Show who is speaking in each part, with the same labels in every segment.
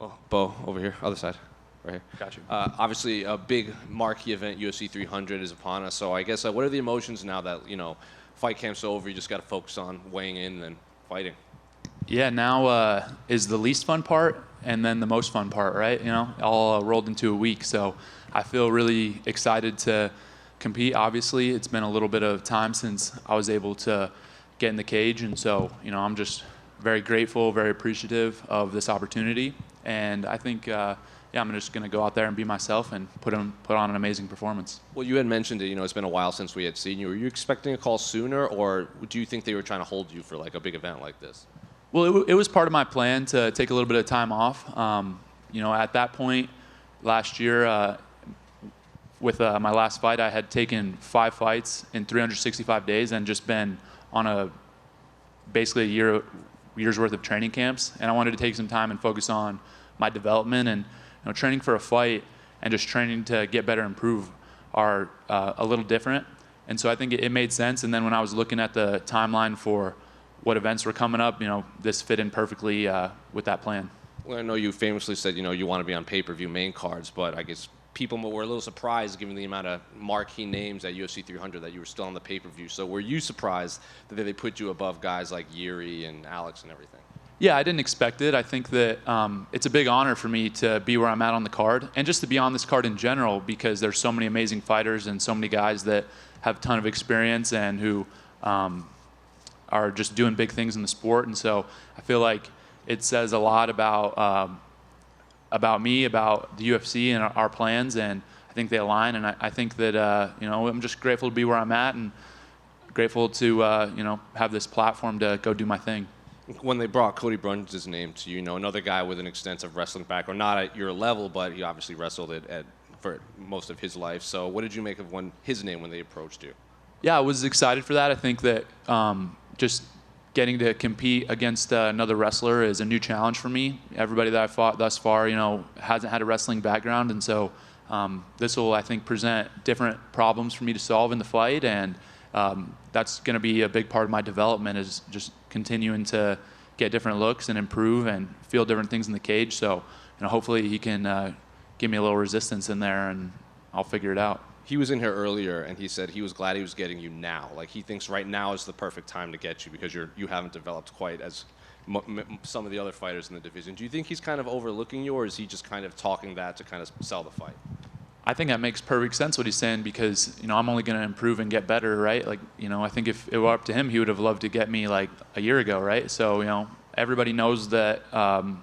Speaker 1: Oh, Bo, over here, other side, right here.
Speaker 2: Got you.
Speaker 1: Obviously, a big marquee event, UFC 300, is upon us. So I guess what are the emotions now that fight camp's over? You just got to focus on weighing in and fighting.
Speaker 2: Yeah, now is the least fun part and then the most fun part, right? All rolled into a week. So I feel really excited to compete. Obviously, it's been a little bit of time since I was able to get in the cage, and so I'm just very grateful, very appreciative of this opportunity. And I think, I'm just going to go out there and be myself and put on an amazing performance.
Speaker 1: Well, you had mentioned it. It's been a while since we had seen you. Were you expecting a call sooner, or do you think they were trying to hold you for like a big event like this?
Speaker 2: Well, it was part of my plan to take a little bit of time off. At that point last year, with my last fight, I had taken 5 fights in 365 days and just been on basically a year's worth of training camps. And I wanted to take some time and focus on my development, and training for a fight and just training to get better and improve are a little different. And so I think it made sense. And then when I was looking at the timeline for what events were coming up, this fit in perfectly with that plan.
Speaker 1: Well, I know you famously said, you want to be on pay-per-view main cards, but I guess people were a little surprised given the amount of marquee names at UFC 300 that you were still on the pay-per-view. So were you surprised that they put you above guys like Yuri and Alex and everything?
Speaker 2: Yeah, I didn't expect it. I think that it's a big honor for me to be where I'm at on the card, and just to be on this card in general, because there's so many amazing fighters and so many guys that have a ton of experience and who are just doing big things in the sport. And so I feel like it says a lot about me, about the UFC and our plans, and I think they align. And I think that I'm just grateful to be where I'm at, and grateful to have this platform to go do my thing.
Speaker 1: When they brought Cody Brundage's name to you, another guy with an extensive wrestling background, not at your level, but he obviously wrestled for most of his life. So what did you make of his name when they approached you?
Speaker 2: Yeah, I was excited for that. I think that just getting to compete against another wrestler is a new challenge for me. Everybody that I've fought thus far, hasn't had a wrestling background, and so this will, I think, present different problems for me to solve in the fight, and that's going to be a big part of my development, is just continuing to get different looks and improve and feel different things in the cage. So, hopefully he can give me a little resistance in there, and I'll figure it out.
Speaker 1: He was in here earlier, and he said he was glad he was getting you now. Like, he thinks right now is the perfect time to get you because you haven't developed quite as some of the other fighters in the division. Do you think he's kind of overlooking you, or is he just kind of talking that to kind of sell the fight?
Speaker 2: I think that makes perfect sense what he's saying, because I'm only going to improve and get better, right? Like, I think if it were up to him, he would have loved to get me like a year ago, right? So everybody knows that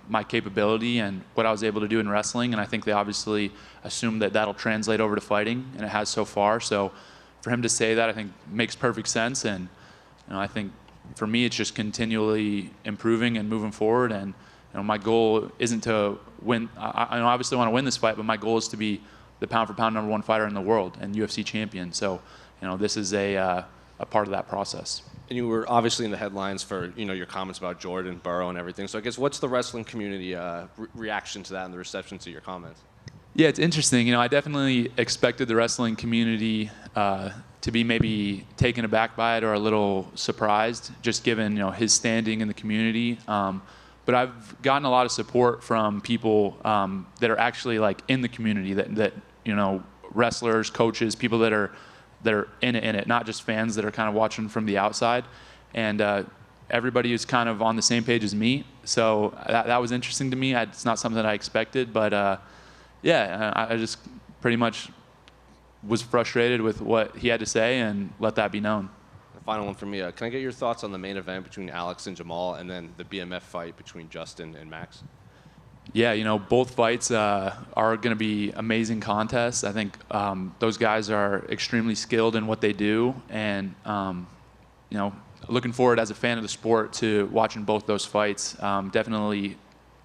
Speaker 2: my capability and what I was able to do in wrestling, and I think they obviously assume that that'll translate over to fighting, and it has so far. So for him to say that, I think makes perfect sense, and I think for me it's just continually improving and moving forward. And my goal isn't to win. I obviously want to win this fight, but my goal is to be the pound-for-pound #1 fighter in the world and UFC champion. So this is a part of that process.
Speaker 1: And you were obviously in the headlines for your comments about Jordan, Burrow, and everything. So I guess what's the wrestling community reaction to that and the reception to your comments?
Speaker 2: Yeah, it's interesting. I definitely expected the wrestling community to be maybe taken aback by it or a little surprised, just given his standing in the community. But I've gotten a lot of support from people that are actually like in the community, that wrestlers, coaches, people that are in it, not just fans that are kind of watching from the outside. And everybody is kind of on the same page as me. So that was interesting to me. It's not something that I expected, but I just pretty much was frustrated with what he had to say and let that be known.
Speaker 1: The final one for me. Can I get your thoughts on the main event between Alex and Jamal, and then the BMF fight between Justin and Max?
Speaker 2: Yeah, both fights are going to be amazing contests. I think those guys are extremely skilled in what they do, and looking forward as a fan of the sport to watching both those fights. Definitely,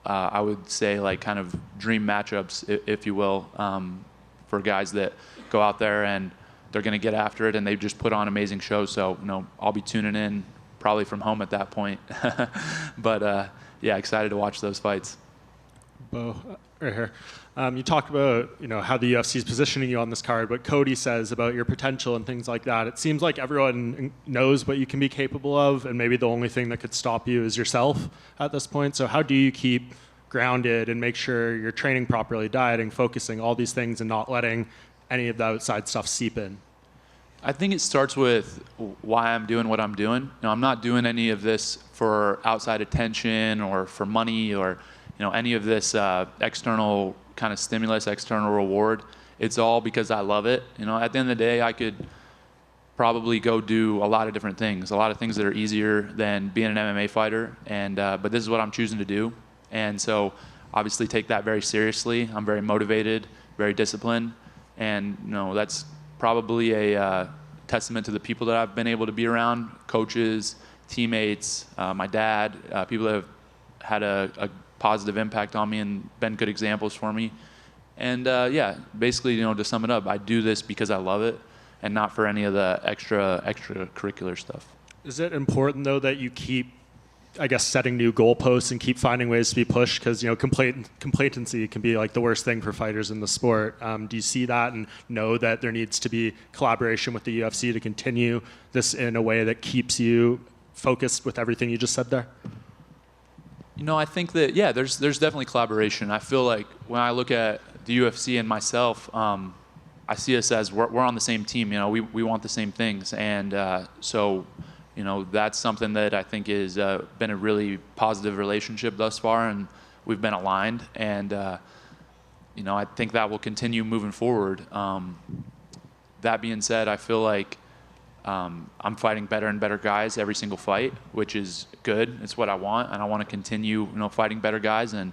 Speaker 2: I would say like kind of dream matchups, if you will, for guys that go out there and they're going to get after it, and they just put on amazing shows. So I'll be tuning in probably from home at that point. But excited to watch those fights.
Speaker 3: Bo, right here. You talked about how the UFC is positioning you on this card, what Cody says about your potential and things like that. It seems like everyone knows what you can be capable of, and maybe the only thing that could stop you is yourself at this point. So how do you keep grounded and make sure you're training properly, dieting, focusing, all these things, and not letting any of the outside stuff seep in?
Speaker 2: I think it starts with why I'm doing what I'm doing. I'm not doing any of this for outside attention or for money or any of this external kind of stimulus, external reward. It's all because I love it. At the end of the day, I could probably go do a lot of different things, a lot of things that are easier than being an MMA fighter. And but this is what I'm choosing to do. And so obviously take that very seriously. I'm very motivated, very disciplined. And that's probably a testament to the people that I've been able to be around, coaches, teammates, my dad, people that have had a positive impact on me and been good examples for me. And basically, to sum it up, I do this because I love it and not for any of the extracurricular stuff. Is
Speaker 3: it important, though, that you keep, I guess, setting new goalposts and keep finding ways to be pushed? Because, complacency can be like the worst thing for fighters in the sport. Do you see that and know that there needs to be collaboration with the UFC to continue this in a way that keeps you focused with everything you just said there?
Speaker 2: I think that, there's definitely collaboration. I feel like when I look at the UFC and myself, I see us as we're on the same team. We want the same things. And so that's something that I think has been a really positive relationship thus far, and we've been aligned. And, I think that will continue moving forward. That being said, I feel like I'm fighting better and better guys every single fight, which is good. It's what I want, and I want to continue, fighting better guys. And,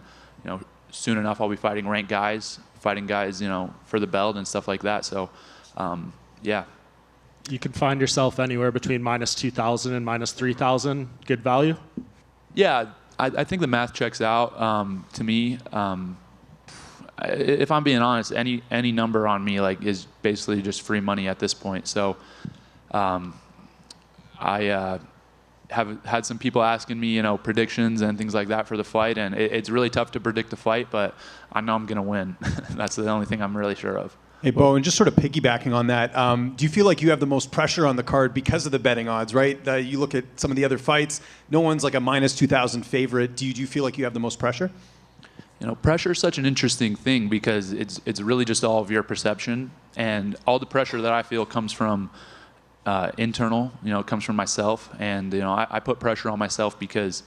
Speaker 2: soon enough, I'll be fighting ranked guys, for the belt and stuff like that. So, yeah.
Speaker 3: You can find yourself anywhere between minus 2,000 and minus 3,000. Good value?
Speaker 2: Yeah, I think the math checks out to me. If I'm being honest, any number on me is basically just free money at this point. So I have had some people asking me, predictions and things like that for the fight, and it's really tough to predict a fight, but I know I'm going to win. That's the only thing I'm really sure of.
Speaker 4: Hey, Bo, and just sort of piggybacking on that, do you feel like you have the most pressure on the card because of the betting odds, right? You look at some of the other fights, no one's like a minus 2,000 favorite. Do you feel like you have the most pressure?
Speaker 2: Pressure is such an interesting thing because it's really just all of your perception, and all the pressure that I feel comes from internal, it comes from myself. And, I put pressure on myself because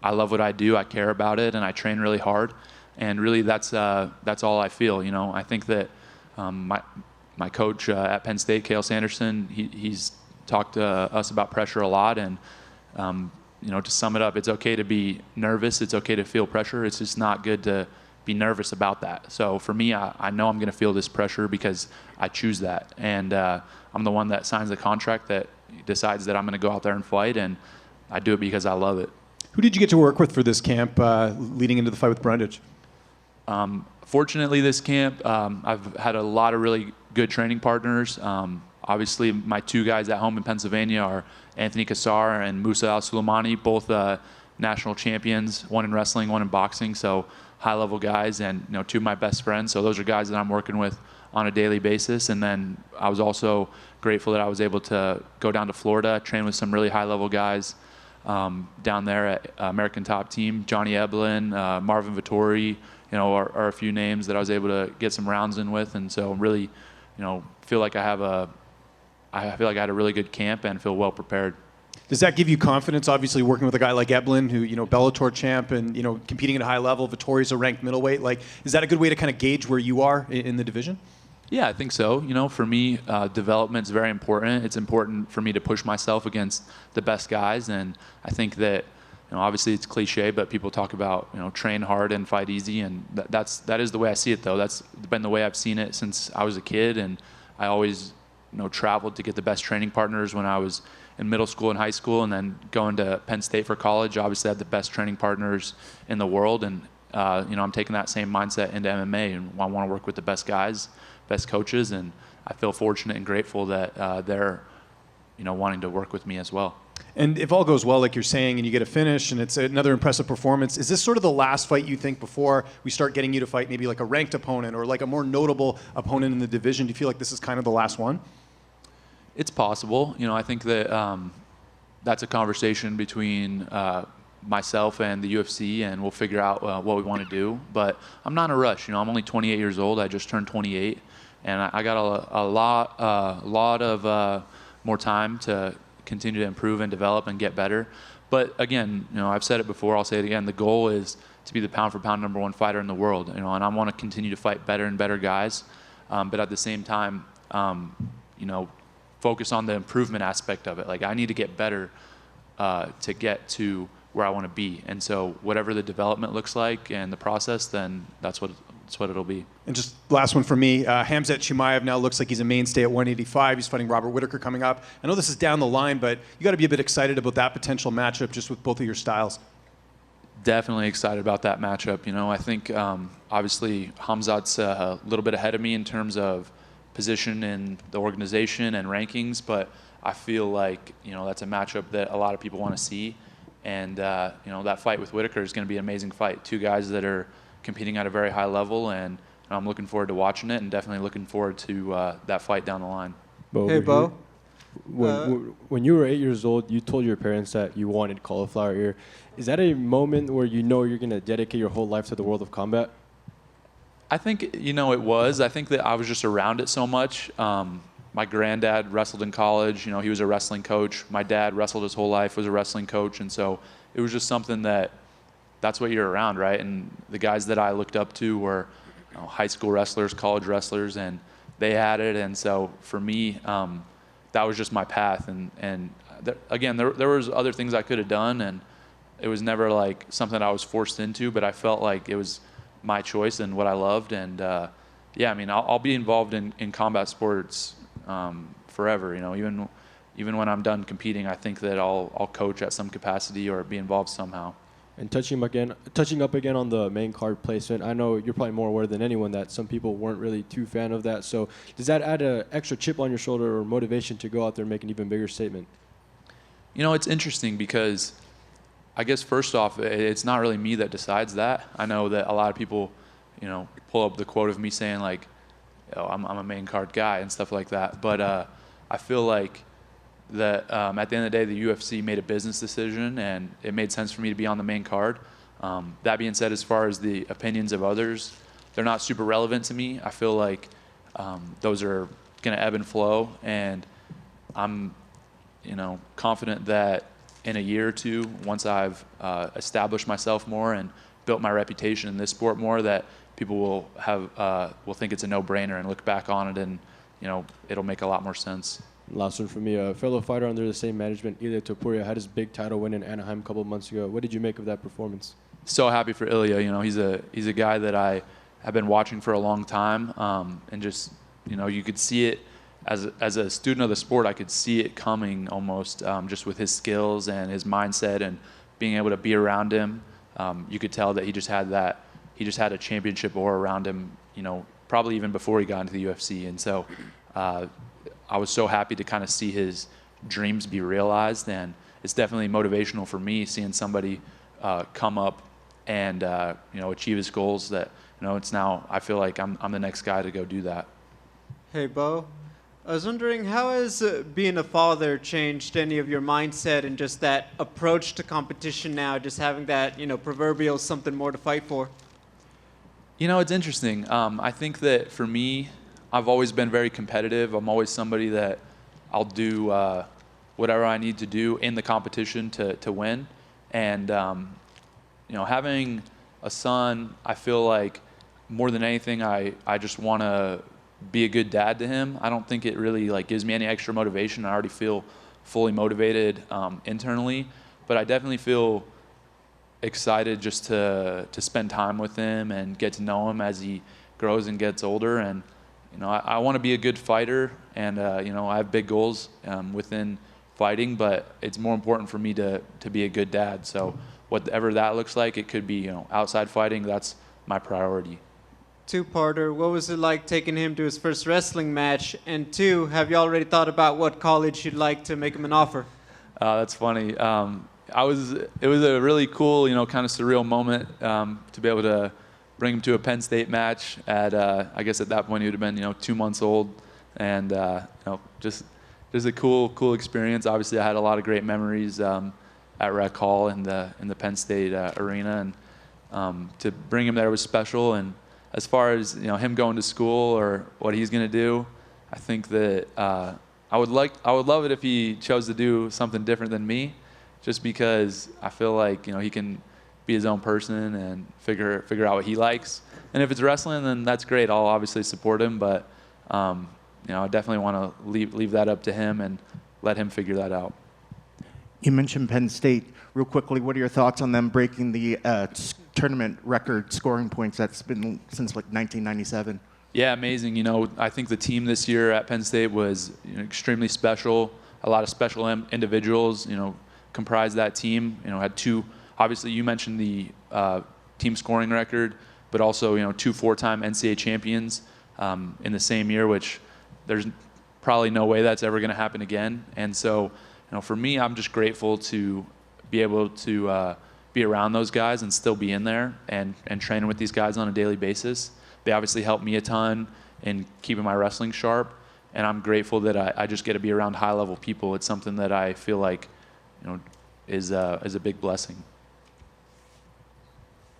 Speaker 2: I love what I do, I care about it, and I train really hard. And really that's all I feel. I think that my coach at Penn State, Cale Sanderson, he's talked to us about pressure a lot. And, to sum it up, it's okay to be nervous. It's okay to feel pressure. It's just not good to be nervous about that. So for me, I know I'm going to feel this pressure because I choose that. And I'm the one that signs the contract that decides that I'm going to go out there and fight. And I do it because I love it.
Speaker 4: Who did you get to work with for this camp leading into the fight with Brundage?
Speaker 2: Fortunately, this camp, I've had a lot of really good training partners. Obviously, my two guys at home in Pennsylvania are Anthony Kassar and Musa Al-Suleimani, both national champions, one in wrestling, one in boxing, so high-level guys, and two of my best friends. So those are guys that I'm working with on a daily basis. And then I was also grateful that I was able to go down to Florida, train with some really high-level guys down there at American Top Team. Johnny Eblin, Marvin Vittori, are a few names that I was able to get some rounds in with. And so really, feel like I feel like I had a really good camp and feel well prepared.
Speaker 4: Does that give you confidence, obviously, working with a guy like Eblin, who, Bellator champ and, competing at a high level, Vittori's a ranked middleweight? Is that a good way to kind of gauge where you are in the division?
Speaker 2: Yeah, I think so. For me, development is very important. It's important for me to push myself against the best guys. And I think that, obviously it's cliche, but people talk about, train hard and fight easy. And that is the way I see it, though. That's been the way I've seen it since I was a kid. And I always, traveled to get the best training partners when I was in middle school and high school, and then going to Penn State for college. Obviously, I had the best training partners in the world. And, I'm taking that same mindset into MMA, and I want to work with the best guys, best coaches, and I feel fortunate and grateful that they're, wanting to work with me as well.
Speaker 4: And if all goes well, like you're saying, and you get a finish, and it's another impressive performance, is this sort of the last fight you think before we start getting you to fight maybe like a ranked opponent or like a more notable opponent in the division? Do you feel like this is kind of the last one?
Speaker 2: It's possible. I think that that's a conversation between myself and the UFC, and we'll figure out what we want to do. But I'm not in a rush. I'm only 28 years old. I just turned 28, and I got a lot of more time to continue to improve and develop and get better. But again, I've said it before. I'll say it again. The goal is to be the pound for pound #1 fighter in the world. And I want to continue to fight better and better guys. But at the same time, focus on the improvement aspect of it. Like, I need to get better to get to where I want to be. And so whatever the development looks like and the process, then that's what it'll be.
Speaker 4: And just last one for me, Khamzat Chimaev now looks like he's a mainstay at 185. He's fighting Robert Whittaker coming up. I know this is down the line, but you got to be a bit excited about that potential matchup just with both of your styles.
Speaker 2: Definitely excited about that matchup. I think obviously Khamzat's a little bit ahead of me in terms of position in the organization and rankings, but I feel like that's a matchup that a lot of people want to see. And that fight with Whittaker is going to be an amazing fight. Two guys that are competing at a very high level, and I'm looking forward to watching it, and definitely looking forward to that fight down the line.
Speaker 5: Hey, Bo. When you were 8 years old, you told your parents that you wanted cauliflower ear. Is that a moment where you're going to dedicate your whole life to the world of combat?
Speaker 2: I think, it was. I think that I was just around it so much. My granddad wrestled in college. He was a wrestling coach. My dad wrestled his whole life, was a wrestling coach. And so it was just something that's what you're around, right? And the guys that I looked up to were high school wrestlers, college wrestlers, and they had it. And so for me, that was just my path. And there was other things I could have done, and it was never like something I was forced into, but I felt like it was my choice and what I loved. And I'll be involved in combat sports forever. Even when I'm done competing, I think that I'll coach at some capacity or be involved somehow.
Speaker 5: And touching up again on the main card placement, I know you're probably more aware than anyone that some people weren't really too fan of that. So does that add an extra chip on your shoulder or motivation to go out there and make an even bigger statement?
Speaker 2: It's interesting because I guess first off, it's not really me that decides that. I know that a lot of people, pull up the quote of me saying like, I'm a main card guy and stuff like that. But I feel like that at the end of the day, the UFC made a business decision, and it made sense for me to be on the main card. That being said, as far as the opinions of others, they're not super relevant to me. I feel like those are going to ebb and flow, and I'm, confident that in a year or two, once I've established myself more and built my reputation in this sport more, that people will think it's a no-brainer and look back on it, and it'll make a lot more sense.
Speaker 5: Last one for me, a fellow fighter under the same management, Ilya Topuria, had his big title win in Anaheim a couple of months ago. What did you make of that performance?
Speaker 2: So happy for Ilya. He's a guy that I have been watching for a long time, and just you could see it as a student of the sport. I could see it coming almost, just with his skills and his mindset and being able to be around him. You could tell that he just had a championship aura around him. Probably even before he got into the UFC, and so. I was so happy to kind of see his dreams be realized, and it's definitely motivational for me seeing somebody come up and achieve his goals. That it's now I feel like I'm the next guy to go do that.
Speaker 6: Hey, Bo. I was wondering, how has being a father changed any of your mindset and just that approach to competition now, just having that proverbial something more to fight for?
Speaker 2: It's interesting. I think that for me, I've always been very competitive. I'm always somebody that I'll do whatever I need to do in the competition to win. And, having a son, I feel like more than anything, I just want to be a good dad to him. I don't think it really gives me any extra motivation. I already feel fully motivated internally, but I definitely feel excited just to spend time with him and get to know him as he grows and gets older. And I want to be a good fighter, and I have big goals within fighting, but it's more important for me to be a good dad. So whatever that looks like, it could be outside fighting. That's my priority.
Speaker 6: Two-parter. What was it like taking him to his first wrestling match? And two, have you already thought about what college you'd like to make him an offer?
Speaker 2: That's funny. It was a really cool, kind of surreal moment to be able to bring him to a Penn State match at, I guess at that point he would have been, 2 months old, and just a cool experience. Obviously, I had a lot of great memories at Rec Hall in the Penn State arena, and to bring him there was special. And as far as him going to school or what he's going to do, I think that I would love it if he chose to do something different than me, just because I feel like he can be his own person and figure out what he likes. And if it's wrestling, then that's great. I'll obviously support him, but I definitely want to leave that up to him and let him figure that out.
Speaker 7: You mentioned Penn State. Real quickly, what are your thoughts on them breaking the tournament record scoring points that's been since like 1997?
Speaker 2: Yeah, amazing. I think the team this year at Penn State was extremely special. A lot of special individuals, comprised that team. Had two. Obviously, you mentioned the team scoring record, but also two four-time NCAA champions in the same year, which there's probably no way that's ever going to happen again. And so, for me, I'm just grateful to be able to be around those guys and still be in there and training with these guys on a daily basis. They obviously helped me a ton in keeping my wrestling sharp, and I'm grateful that I just get to be around high-level people. It's something that I feel like is a big blessing.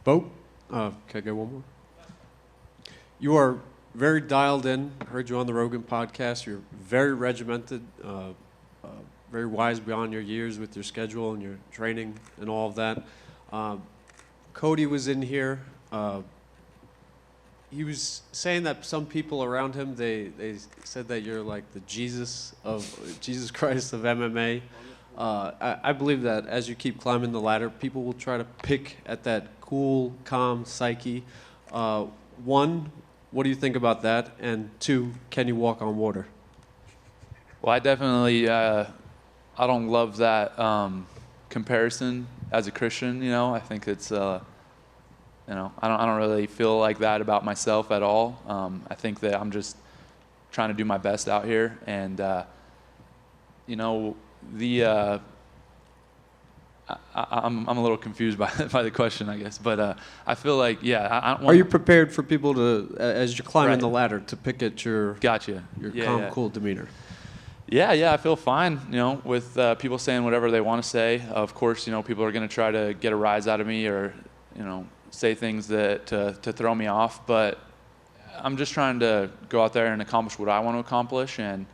Speaker 8: Bo, can I get one more? You are very dialed in. Heard you on the Rogan podcast. You're very regimented, very wise beyond your years with your schedule and your training and all of that. Cody was in here. He was saying that some people around him, they said that you're like the Jesus Christ of MMA. I believe that as you keep climbing the ladder, people will try to pick at that cool, calm psyche. One, what do you think about that? And two, can you walk on water?
Speaker 2: Well, I definitely, I don't love that comparison as a Christian. I think it's, I don't really feel like that about myself at all. I think that I'm just trying to do my best out here, and I'm a little confused by the question, I guess, but I feel like
Speaker 8: Are you prepared for people to, as you're climbing
Speaker 2: Right.
Speaker 8: the ladder, to pick at your
Speaker 2: Gotcha.
Speaker 8: your
Speaker 2: Yeah,
Speaker 8: calm,
Speaker 2: yeah.
Speaker 8: cool demeanor?
Speaker 2: Yeah, I feel fine, with people saying whatever they want to say. Of course, people are going to try to get a rise out of me or, say things that to throw me off. But I'm just trying to go out there and accomplish what I want to accomplish. And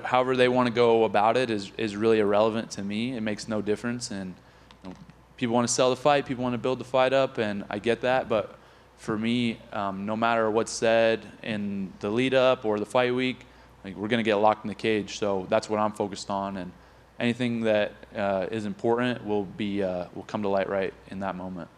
Speaker 2: however they want to go about it is really irrelevant to me. It makes no difference. And people want to sell the fight, people want to build the fight up, and I get that. But for me, no matter what's said in the lead up or the fight week, we're going to get locked in the cage. So that's what I'm focused on, and anything that is important will come to light right in that moment.